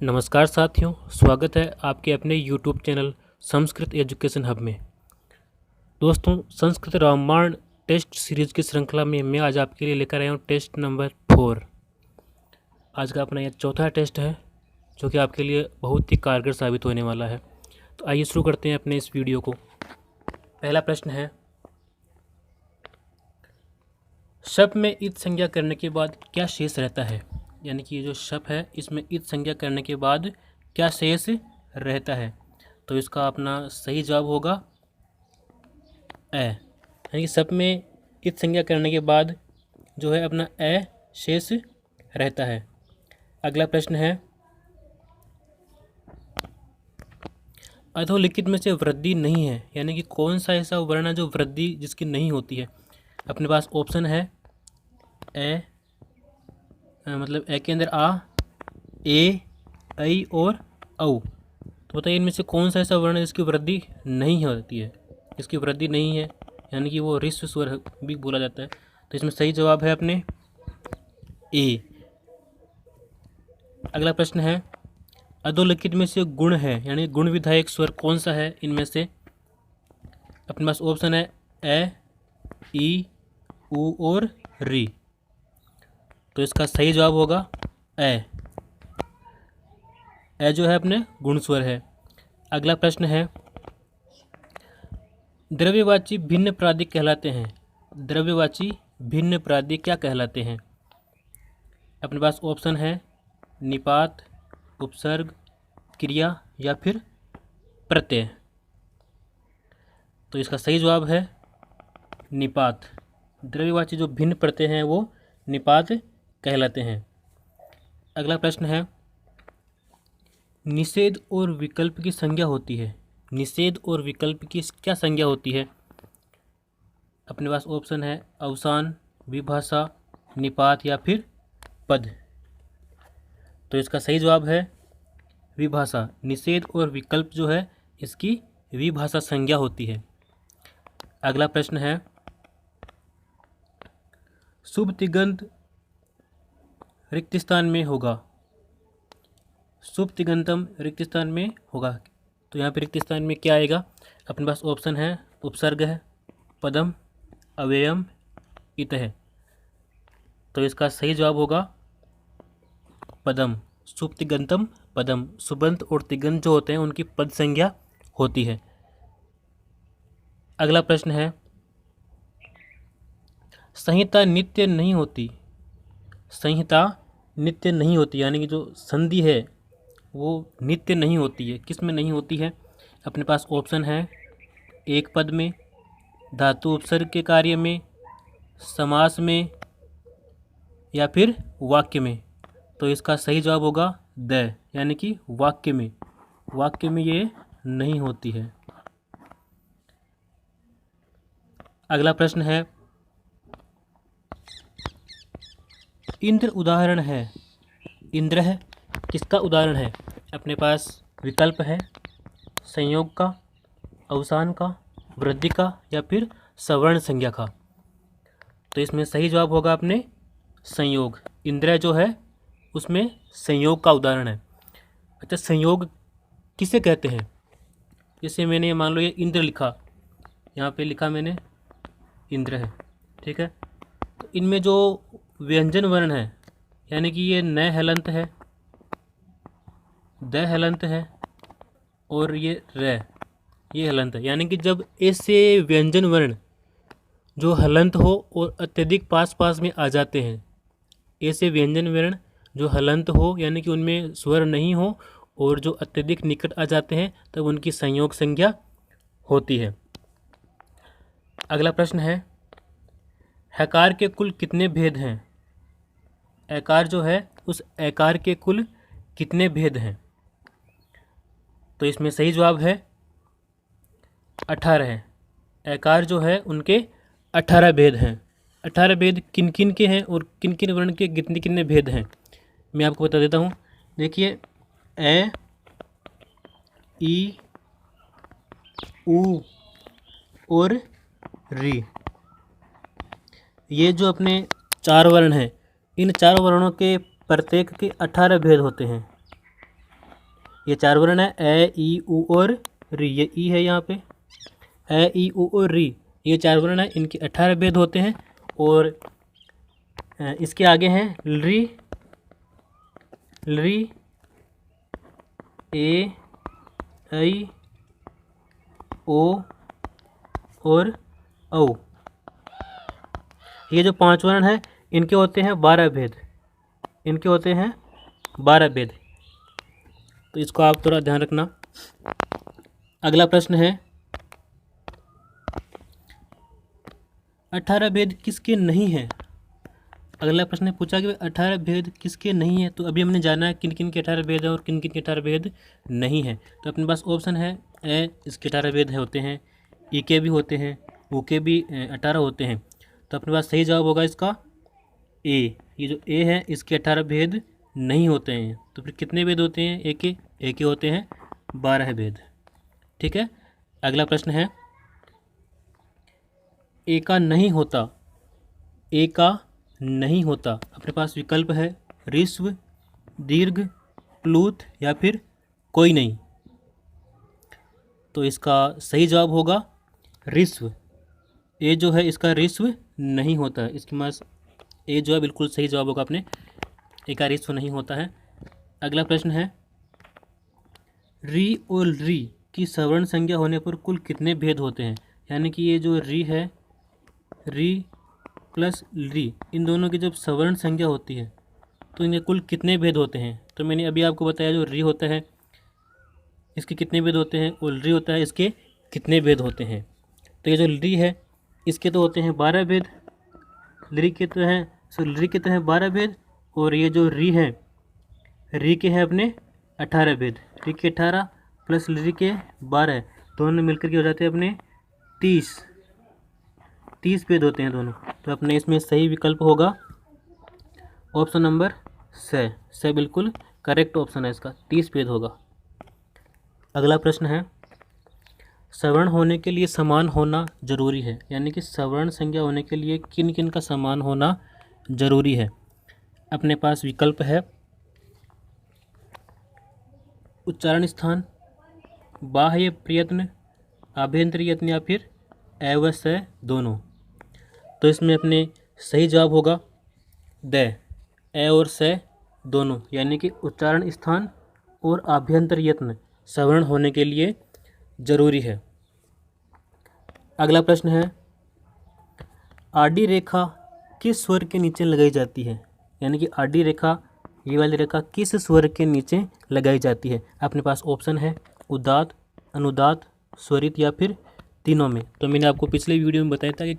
नमस्कार साथियों, स्वागत है आपके अपने YouTube channel Sanskrit education hub में। दोस्तों, संस्कृत रामायण टेस्ट सीरीज की श्रृंखला में मैं आज आपके लिए लेकर आया हूँ टेस्ट नंबर 4। आज का अपना यह चौथा टेस्ट है जो कि आपके लिए बहुत ही कारगर साबित होने वाला है। तो आइए शुरू करते हैं अपने इस वीडियो को। पहला प्रश्न है, शप में इत संज्ञा करने के बाद क्या शेष रहता है? यानी कि ये जो शप है इसमें इत संज्ञा करने के बाद क्या शेष रहता है? तो इसका अपना सही जवाब होगा ए। यानी कि शप में इत संज्ञा करने के बाद जो है अपना ए शेष रहता है। अगला प्रश्न है, अधोलिखित में से वृद्धि नहीं है, यानी कि कौन सा ऐसा वर्ण है जो वृद्धि जिसकी नहीं होती है? अपने पास ऑप्शन है ए, मतलब ए के अंदर आ, ए, ऐ और औ। तो बताइए इनमें से कौन सा ऐसा वर्ण है जिसकी वृद्धि नहीं होती है, जिसकी वृद्धि नहीं है, यानी कि वो ऋस्व स्वर भी बोला जाता है। तो इसमें सही जवाब है अपने ए। अगला प्रश्न है, अधोलिखित में से गुण है, यानी गुण विधायक स्वर कौन सा है इनमें से? अपने पास ऑप्शन है ए, ई, उ और री। तो इसका सही जवाब होगा ए। ए जो है अपने गुण स्वर है। अगला प्रश्न है, द्रव्यवाची भिन्न प्रादिक कहलाते हैं। द्रव्यवाची भिन्न प्रादिक क्या कहलाते हैं? अपने पास ऑप्शन है निपात, उपसर्ग, क्रिया या फिर प्रत्यय। तो इसका सही जवाब है निपात। द्रव्यवाची जो भिन्न प्रत्यय हैं वो निपात कहलाते हैं। अगला प्रश्न है, निषेध और विकल्प की संज्ञा होती है। निषेध और विकल्प की क्या संज्ञा होती है? अपने पास ऑप्शन है अवसान, विभाषा, निपात या फिर पद। तो इसका सही जवाब है विभाषा। निषेध और विकल्प जो है इसकी विभाषा संज्ञा होती है। अगला प्रश्न है, शुभ तिगंत रिक्त स्थान में होगा। शुभ तिगंतम रिक्त स्थान में होगा। तो यहाँ पे रिक्त स्थान में क्या आएगा? अपने पास ऑप्शन है उपसर्ग है, पदम, अव्ययम, इत है। तो इसका सही जवाब होगा पदम। शुभ तिगंतम पदम। सुबंत और तिगंत जो होते हैं उनकी पद संज्ञा होती है। अगला प्रश्न है, संहिता नित्य नहीं होती। संहिता नित्य नहीं होती, यानी कि जो संधि है वो नित्य नहीं होती है। किस में नहीं होती है? अपने पास ऑप्शन है एक पद में, धातु उपसर्ग के कार्य में, समास में या फिर वाक्य में। तो इसका सही जवाब होगा द, यानी कि वाक्य में। वाक्य में ये नहीं होती है। अगला प्रश्न है, इंद्र उदाहरण है। इंद्र है किसका उदाहरण है? अपने पास विकल्प है संयोग का, अवसान का, वृद्धि का या फिर सवर्ण संज्ञा का। तो इसमें सही जवाब होगा अपने संयोग। इंद्र जो है उसमें संयोग का उदाहरण है। अच्छा, संयोग किसे कहते हैं? जैसे मैंने मान लो ये इंद्र लिखा, यहाँ पे लिखा मैंने इंद्र है, ठीक है। तो इनमें जो व्यंजन वर्ण है, यानी कि ये न हलंत है, द हलंत है और ये र, ये हलंत है। यानी कि जब ऐसे व्यंजन वर्ण जो हलंत हो और अत्यधिक पास पास में आ जाते हैं, ऐसे व्यंजन वर्ण जो हलंत हो यानी कि उनमें स्वर नहीं हो और जो अत्यधिक निकट आ जाते हैं तब उनकी संयोग संज्ञा होती है। अगला प्रश्न है, हकार के कुल कितने भेद हैं? एकार जो है उस एकार के कुल कितने भेद हैं? तो इसमें सही जवाब है 18 है। एकार जो है उनके 18 भेद हैं। 18 भेद किन किन के हैं और किन किन वर्ण के कितने कितने भेद हैं मैं आपको बता देता हूँ। देखिए, ए, ई, उ और री, ये जो अपने 4 वर्ण हैं, इन 4 वर्णों के प्रत्येक के 18 भेद होते हैं। ये 4 वर्ण है ए ई उ और री, ये ई है यहाँ पे, ए ई उ और री, ये 4 वर्ण है, इनके 18 भेद होते हैं। और इसके आगे हैं री, री, ए, ऐ, ओ और औ। ये जो 5 वर्ण है इनके होते हैं 12 भेद, इनके होते हैं 12 भेद। तो इसको आप थोड़ा ध्यान रखना। अगला प्रश्न है 18 भेद किसके नहीं है। अगला प्रश्न पूछा कि 18 भेद किसके नहीं है। तो अभी हमने जाना है किन किन के 18 भेद है और किन किन के 18 भेद नहीं है। तो अपने पास ऑप्शन है ए, इसके 18 भेद होते हैं, ई के भी होते हैं, ओ के भी 18 होते हैं। तो अपने पास सही जवाब होगा इसका ए। ये जो ए है इसके 18 भेद नहीं होते हैं। तो फिर कितने भेद होते हैं ए के? ए के होते हैं 12 भेद। ठीक है। अगला प्रश्न है ए का नहीं होता, ए का नहीं होता। अपने पास विकल्प है ऋस्व, दीर्घ, प्लूत या फिर कोई नहीं। तो इसका सही जवाब होगा ऋस्व। ए जो है इसका ऋस्व नहीं होता है। इसके पास ए जो है बिल्कुल सही जवाब होगा अपने, ए का ऋस्व नहीं होता है। अगला प्रश्न है री और री की सवर्ण संज्ञा होने पर कुल कितने भेद होते हैं। यानी कि ये जो री है, री प्लस री, इन दोनों की जब सवर्ण संज्ञा होती है तो इनके कुल कितने भेद होते हैं। तो मैंने अभी आपको बताया जो री होता है इसके कितने भेद होते हैं और री होता है इसके कितने भेद होते हैं। तो ये जो री है इसके तो होते हैं 12 भेद, री के तो हैं री के तो हैं 12 भेद, और ये जो री है री के हैं अपने 18 भेद। री के 18 प्लस री के 12, दोनों मिलकर के हो जाते हैं अपने 30 भेद होते हैं दोनों। तो अपने इसमें सही विकल्प होगा ऑप्शन नंबर से बिल्कुल करेक्ट ऑप्शन है इसका, 30 भेद होगा। अगला प्रश्न है सवर्ण होने के लिए समान होना जरूरी है। यानी कि सवर्ण संज्ञा होने के लिए किन किन का समान होना जरूरी है। अपने पास विकल्प है उच्चारण स्थान, बाह्य प्रयत्न, आभ्यंतरीय यत्न या फिर अवश्य दोनों। तो इसमें अपने सही जवाब होगा द, ए और से दोनों। यानी कि उच्चारण स्थान और आभ्यंतर यत्न सवर्ण होने के लिए जरूरी है। अगला प्रश्न है आडी रेखा किस स्वर के नीचे लगाई जाती है। यानी कि आडी रेखा, ये वाली रेखा किस स्वर के नीचे लगाई जाती है। अपने पास ऑप्शन है उदात्त, अनुदात्त, स्वरित या फिर तीनों में। तो मैंने आपको पिछले वीडियो में बताया था कि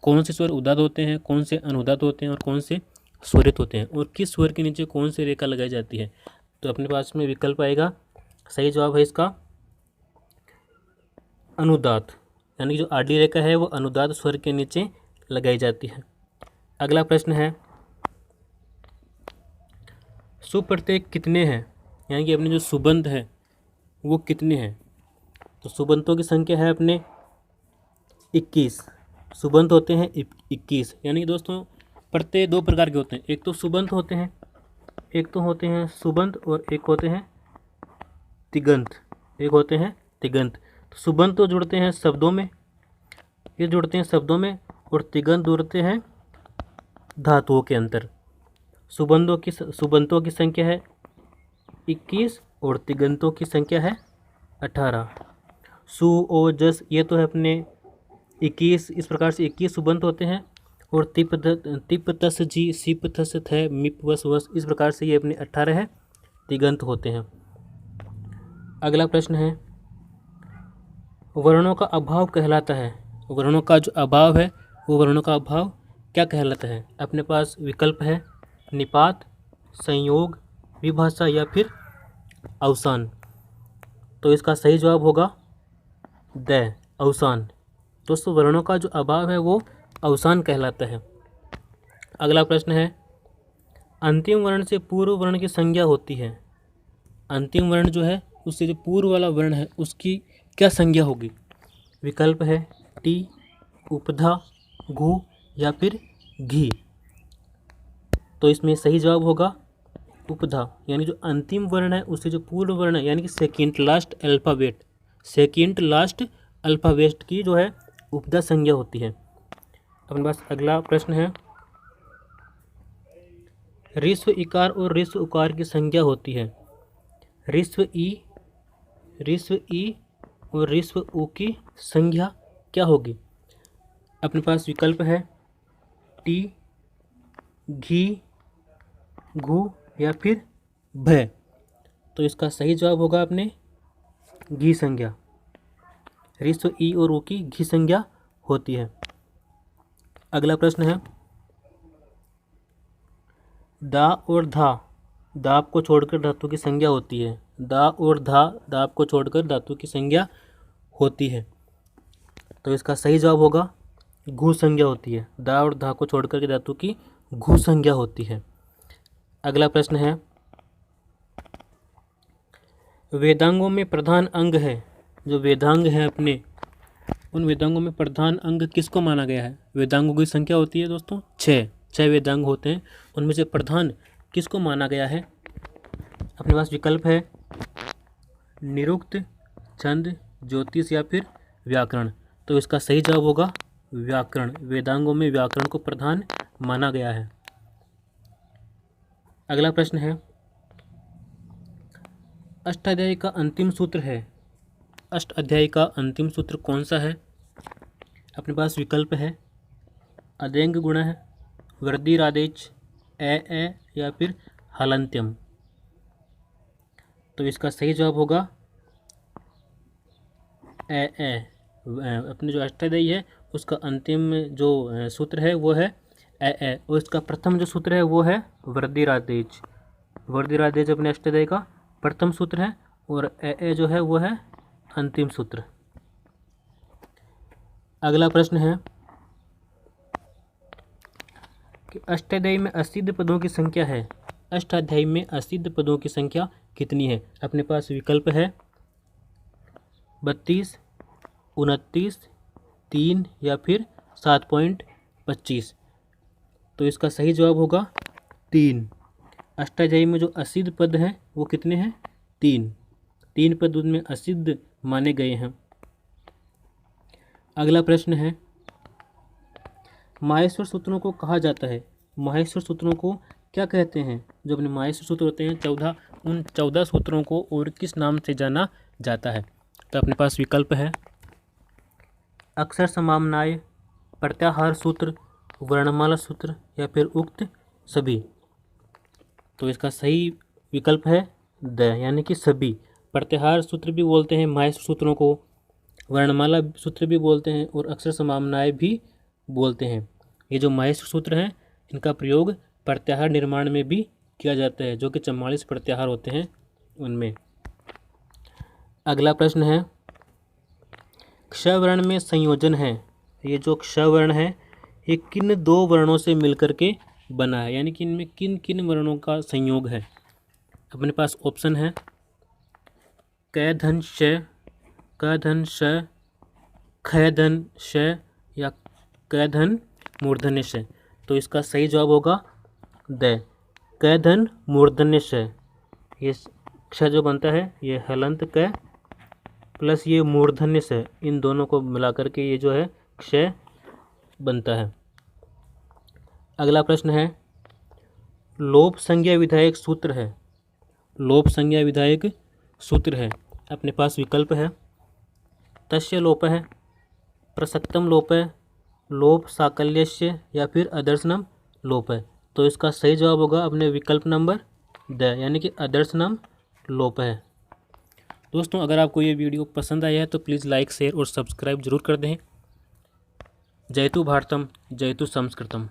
कौन से स्वर उदात्त होते हैं, कौन से अनुदात्त होते हैं और कौन से स्वरित होते हैं, और किस स्वर के नीचे कौन सी रेखा लगाई जाती है। तो अपने पास में विकल्प आएगा, सही जवाब है इसका अनुदात्त। यानी कि जो आडी रेखा है वो अनुदात्त स्वर के नीचे लगाई जाती है। अगला प्रश्न है सुप्रत्यय कितने हैं। यानी कि अपने जो सुबंत है वो कितने हैं। तो सुबंतों की संख्या है अपने 21। सुबंत होते हैं 21। यानी कि दोस्तों प्रत्यय 2 प्रकार के होते हैं, एक तो सुबंत होते हैं, एक तो होते हैं सुबंत और एक होते हैं तिगंत, एक होते हैं तिगंत। तो सुबंत तो जुड़ते हैं शब्दों में, ये जुड़ते हैं शब्दों में, और तिगंत जुड़ते हैं धातुओं के अंतर। सुबंतों की संख्या है 21 और तिगंतों की संख्या है 18। सु ओ जस, ये तो है अपने 21, इस प्रकार से 21 सुबंत होते हैं, और तिप तस जी, सिप थस थ, मिप वस वस, इस प्रकार से ये अपने 18 है तिगंत होते हैं। अगला प्रश्न है वर्णों का अभाव कहलाता है। वर्णों का जो अभाव है वो वर्णों का अभाव क्या कहलाता है। अपने पास विकल्प है निपात, संयोग, विभाषा या फिर अवसान। तो इसका सही जवाब होगा द, अवसान। दोस्तों वर्णों का जो अभाव है वो अवसान कहलाता है। अगला प्रश्न है अंतिम वर्ण से पूर्व वर्ण की संज्ञा होती है। अंतिम वर्ण जो है उससे जो पूर्व वाला वर्ण है उसकी क्या संज्ञा होगी। विकल्प है टी, उपधा, घु या फिर घी। तो इसमें सही जवाब होगा उपधा यानी जो अंतिम वर्ण है उससे जो पूर्व वर्ण है यानी कि सेकेंड लास्ट अल्फ़ाबेट की जो है उपधा संज्ञा होती है। अपने पास अगला प्रश्न है, ऋस्व इकार और ऋस्व उकार की संज्ञा होती है। ऋस्व ई और ऋस्व उ की संज्ञा क्या होगी? अपने पास विकल्प है टी, घी, घू या फिर भ। तो इसका सही जवाब होगा अपने घी संज्ञा। ऋस्व ई और उ की घी संज्ञा होती है। अगला प्रश्न है, दा और धा दाब को छोड़कर धातु की संज्ञा होती है। दा और धा दाब को छोड़कर धातु की संज्ञा होती है। तो इसका सही जवाब होगा घू संज्ञा होती है। दा और धा को छोड़कर के धातु की घू संज्ञा होती है। अगला प्रश्न है, वेदांगों में प्रधान अंग है, जो वेदांग है अपने, उन वेदांगों में प्रधान अंग किसको माना गया है? वेदांगों की संख्या होती है दोस्तों 6 वेदांग होते हैं, उनमें से प्रधान किसको माना गया है? अपने पास विकल्प है निरुक्त, छंद, ज्योतिष या फिर व्याकरण। तो इसका सही जवाब होगा व्याकरण। वेदांगों में व्याकरण को प्रधान माना गया है। अगला प्रश्न है, अष्टाध्यायी का अंतिम सूत्र है। अष्टाध्यायी का अंतिम सूत्र कौन सा है? अपने पास विकल्प है अदेंग गुण है, वृद्धिरादेश, ए या फिर हलंत्यम। तो इसका सही जवाब होगा ए। अपने जो अष्टाध्यायी है उसका अंतिम जो सूत्र है वो है ए और इसका प्रथम जो सूत्र है वो है वृद्धिरादेश। वृद्धिरादेश अपने अष्टाध्यायी का प्रथम सूत्र है और ए जो है वो है अंतिम सूत्र। अगला प्रश्न है कि अष्टाध्यायी में असिद्ध पदों की संख्या है। अष्टाध्यायी में असिद्ध पदों की संख्या कितनी है? अपने पास विकल्प है 32, 29, 3 या फिर 7.25। तो इसका सही जवाब होगा 3। अष्टाध्यायी में जो असिद्ध पद हैं वो कितने हैं? 3 पद उनमें असिद्ध माने गए हैं। अगला प्रश्न है, माहेश्वर सूत्रों को कहा जाता है। माहेश्वर सूत्रों को क्या कहते हैं? जो अपने माहेश्वर सूत्र होते हैं 14, उन 14 सूत्रों को और किस नाम से जाना जाता है? तो अपने पास विकल्प है अक्षर समाम्नाय, प्रत्याहार सूत्र, वर्णमाला सूत्र या फिर उक्त सभी। तो इसका सही विकल्प है द यानी कि सभी। प्रत्याहार सूत्र भी बोलते हैं माहेश्वर सूत्रों को, वर्णमाला सूत्र भी बोलते हैं और अक्षर समाम्नाय भी बोलते हैं। ये जो माहेश्वर सूत्र हैं इनका प्रयोग प्रत्याहार निर्माण में भी किया जाता है, जो कि 44 प्रत्याहार होते हैं उनमें। अगला प्रश्न है, क्ष वर्ण में संयोजन है। ये जो क्ष वर्ण है ये किन 2 वर्णों से मिलकर के बना है, यानी कि इनमें किन किन वर्णों का संयोग है? अपने पास ऑप्शन है क धन श, क धन श, ख धन श या क धन मूर्धन्य श। तो इसका सही जवाब होगा द, क धन मूर्धन्य श। ये क्ष जो बनता है ये हलंत क प्लस ये मूर्धन्य श, इन दोनों को मिलाकर के ये जो है क्ष बनता है। अगला प्रश्न है, लोप संज्ञा विधायक सूत्र है। लोप संज्ञा विधायक सूत्र है। अपने पास विकल्प है तस्य लोप है, प्रसक्तम लोप है, लोप साकल्यस्य या फिर अदर्शनम लोप है। तो इसका सही जवाब होगा अपने विकल्प नंबर द यानी कि अदर्शनम लोप है। दोस्तों अगर आपको ये वीडियो पसंद आया है तो प्लीज़ लाइक, शेयर और सब्सक्राइब जरूर कर दें। जयतु भारतम, जयतु संस्कृतम।